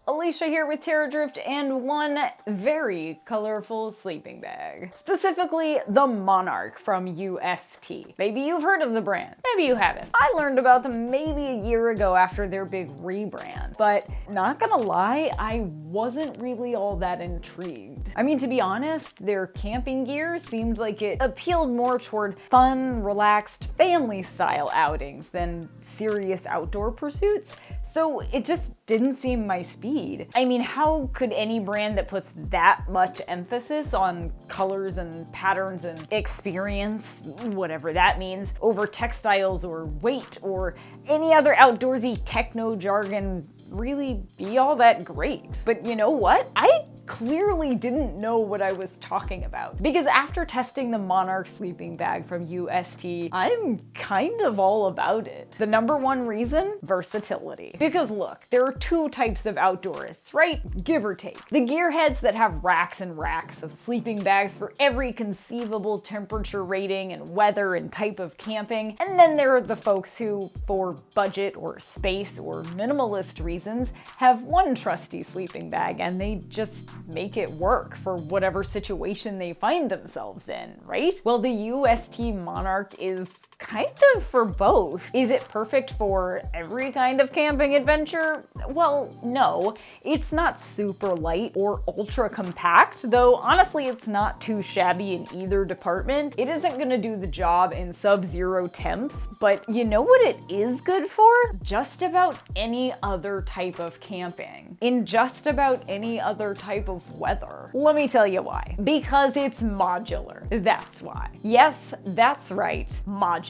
Alisha here with Terradrift and one very colorful sleeping bag. Specifically, the Monarch from UST. Maybe you've heard of the brand, maybe you haven't. I learned about them maybe a year ago after their big rebrand, but not gonna lie, I wasn't really all that intrigued. I mean, to be honest, their camping gear seemed like it appealed more toward fun, relaxed, family-style outings than serious outdoor pursuits. So it just didn't seem my speed. I mean, how could any brand that puts that much emphasis on colors and patterns and experience, whatever that means, over textiles or weight or any other outdoorsy techno jargon really be all that great? But you know what? I clearly didn't know what I was talking about. Because after testing the Monarch sleeping bag from UST, I'm kind of all about it. The number one reason? Versatility. Because look, there are two types of outdoorists, right? Give or take. The gearheads that have racks and racks of sleeping bags for every conceivable temperature rating and weather and type of camping. And then there are the folks who, for budget or space or minimalist reasons, have one trusty sleeping bag and they just make it work for whatever situation they find themselves in, right? Well, the UST Monarch is kind of for both. Is it perfect for every kind of camping adventure? Well, no. It's not super light or ultra compact, though honestly it's not too shabby in either department. It isn't gonna do the job in sub-zero temps, but you know what it is good for? Just about any other type of camping. In just about any other type of weather. Let me tell you why. Because it's modular. That's why. Yes, that's right. Modular.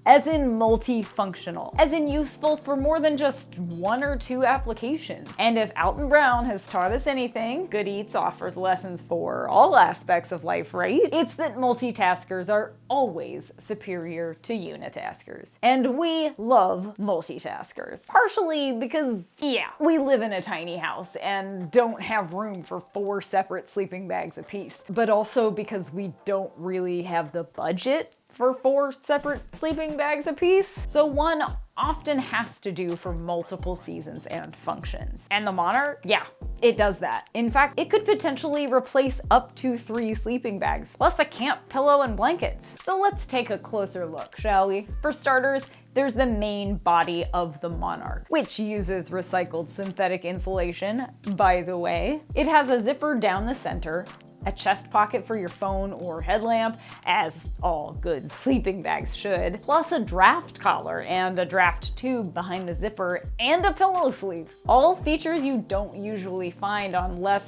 As in multifunctional, as in useful for more than just one or two applications. And if Alton Brown has taught us anything, Good Eats offers lessons for all aspects of life, right? It's that multitaskers are always superior to unitaskers. And we love multitaskers. Partially because, yeah, we live in a tiny house and don't have room for 4 separate sleeping bags apiece. But also because we don't really have the budget for 4 separate sleeping bags apiece. So one often has to do for multiple seasons and functions. And the Monarch, yeah, it does that. In fact, it could potentially replace up to 3 sleeping bags, plus a camp pillow and blankets. So let's take a closer look, shall we? For starters, there's the main body of the Monarch, which uses recycled synthetic insulation, by the way. It has a zipper down the center, a chest pocket for your phone or headlamp, as all good sleeping bags should, plus a draft collar and a draft tube behind the zipper, and a pillow sleeve. All features you don't usually find on less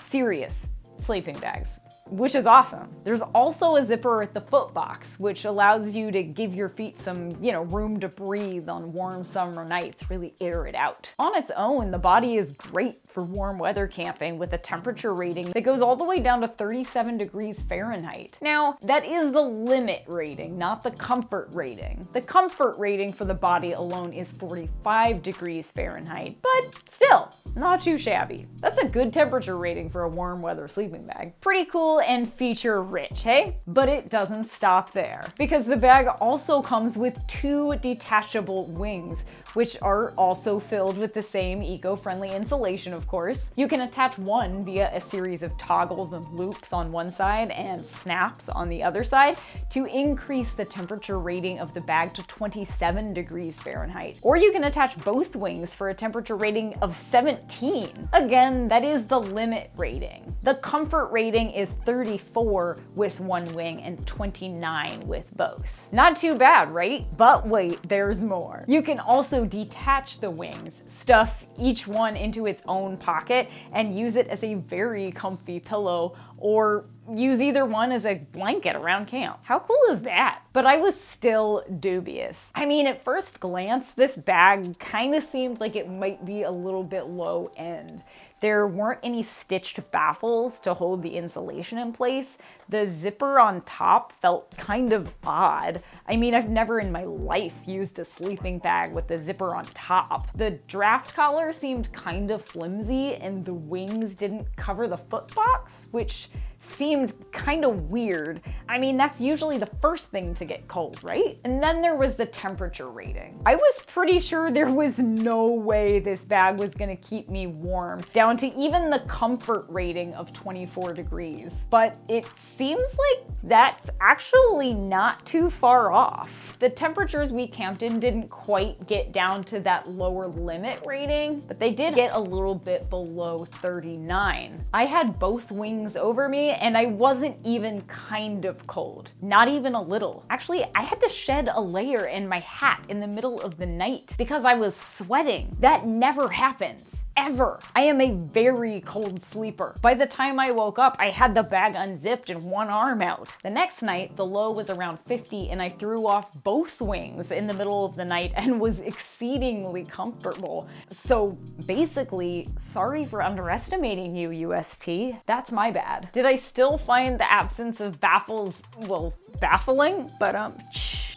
serious sleeping bags, which is awesome. There's also a zipper at the foot box, which allows you to give your feet some, room to breathe on warm summer nights, really air it out. On its own, the body is great for warm weather camping with a temperature rating that goes all the way down to 37 degrees Fahrenheit. Now, that is the limit rating, not the comfort rating. The comfort rating for the body alone is 45 degrees Fahrenheit, but still, not too shabby. That's a good temperature rating for a warm weather sleeping bag. Pretty cool and feature rich, hey? But it doesn't stop there, because the bag also comes with 2 detachable wings, which are also filled with the same eco-friendly insulation, of course. You can attach one via a series of toggles and loops on one side and snaps on the other side to increase the temperature rating of the bag to 27 degrees Fahrenheit. Or you can attach both wings for a temperature rating of 17. Again, that is the limit rating. The comfort rating is 34 with one wing and 29 with both. Not too bad, right? But wait, there's more. You can also detach the wings, stuff each one into its own pocket, and use it as a very comfy pillow, or use either one as a blanket around camp. How cool is that? But I was still dubious. I mean, at first glance, this bag kind of seemed like it might be a little bit low end. There weren't any stitched baffles to hold the insulation in place. The zipper on top felt kind of odd. I mean, I've never in my life used a sleeping bag with the zipper on top. The draft collar seemed kind of flimsy, and the wings didn't cover the foot box, which seemed kind of weird. I mean, that's usually the first thing to to get cold, right? And then there was the temperature rating. I was pretty sure there was no way this bag was gonna keep me warm, down to even the comfort rating of 24 degrees. But it seems like that's actually not too far off. The temperatures we camped in didn't quite get down to that lower limit rating, but they did get a little bit below 39. I had both wings over me and I wasn't even kind of cold. Not even a little. Actually, I had to shed a layer in my hat in the middle of the night because I was sweating. That never happens. Ever. I am a very cold sleeper. By the time I woke up, I had the bag unzipped and one arm out. The next night, the low was around 50 and I threw off both wings in the middle of the night and was exceedingly comfortable. So basically, sorry for underestimating you, UST. That's my bad. Did I still find the absence of baffles, well, baffling? But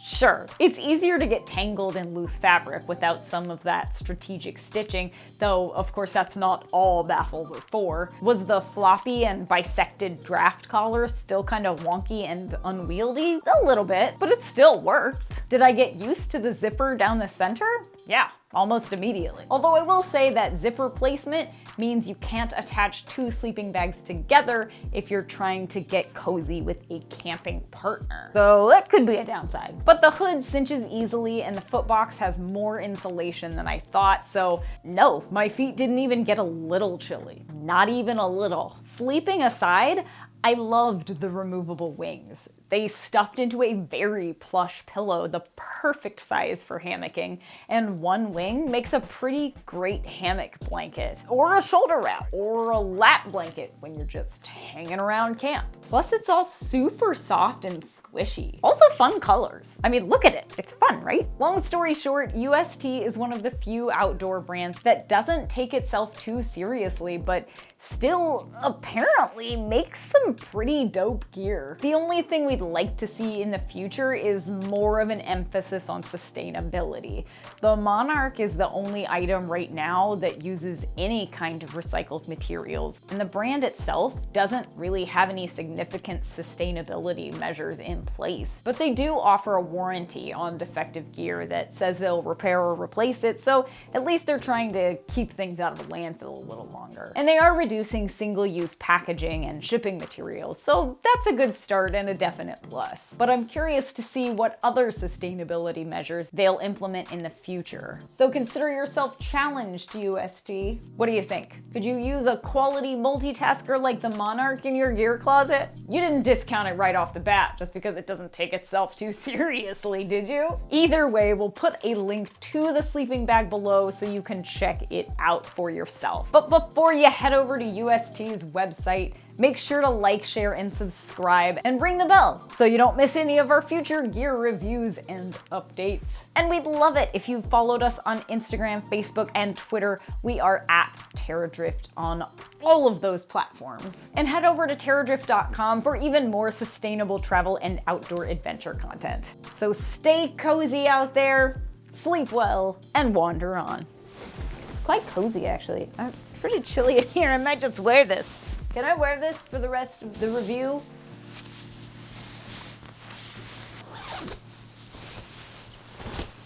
sure. It's easier to get tangled in loose fabric without some of that strategic stitching, though of course that's not all baffles are for. Was the floppy and bisected draft collar still kind of wonky and unwieldy? A little bit, but it still worked. Did I get used to the zipper down the center? Yeah, almost immediately. Although I will say that zipper placement means you can't attach two sleeping bags together if you're trying to get cozy with a camping partner. So that could be a downside. But the hood cinches easily and the footbox has more insulation than I thought, so no, my feet didn't even get a little chilly. Not even a little. Sleeping aside, I loved the removable wings. They stuffed into a very plush pillow, the perfect size for hammocking, and one wing makes a pretty great hammock blanket, or a shoulder wrap, or a lap blanket when you're just hanging around camp. Plus it's all super soft and squishy. Also fun colors. I mean, look at it. It's fun, right? Long story short, UST is one of the few outdoor brands that doesn't take itself too seriously, but still apparently makes some pretty dope gear. The only thing we'd like to see in the future is more of an emphasis on sustainability. The Monarch is the only item right now that uses any kind of recycled materials, and the brand itself doesn't really have any significant sustainability measures in place. But they do offer a warranty on defective gear that says they'll repair or replace it, so at least they're trying to keep things out of the landfill a little longer. And they are reducing single-use packaging and shipping materials, so that's a good start and a definite plus. But I'm curious to see what other sustainability measures they'll implement in the future. So consider yourself challenged, UST. What do you think? Could you use a quality multitasker like the Monarch in your gear closet? You didn't discount it right off the bat just because it doesn't take itself too seriously, did you? Either way, we'll put a link to the sleeping bag below so you can check it out for yourself. But before you head over to UST's website, make sure to like, share, and subscribe, and ring the bell so you don't miss any of our future gear reviews and updates. And we'd love it if you followed us on Instagram, Facebook, and Twitter. We are at Terradrift on all of those platforms. And head over to terradrift.com for even more sustainable travel and outdoor adventure content. So stay cozy out there, sleep well, and wander on. It's quite cozy, actually. It's pretty chilly in here. I might just wear this. Can I wear this for the rest of the review?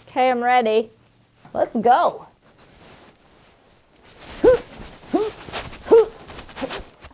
Okay, I'm ready. Let's go.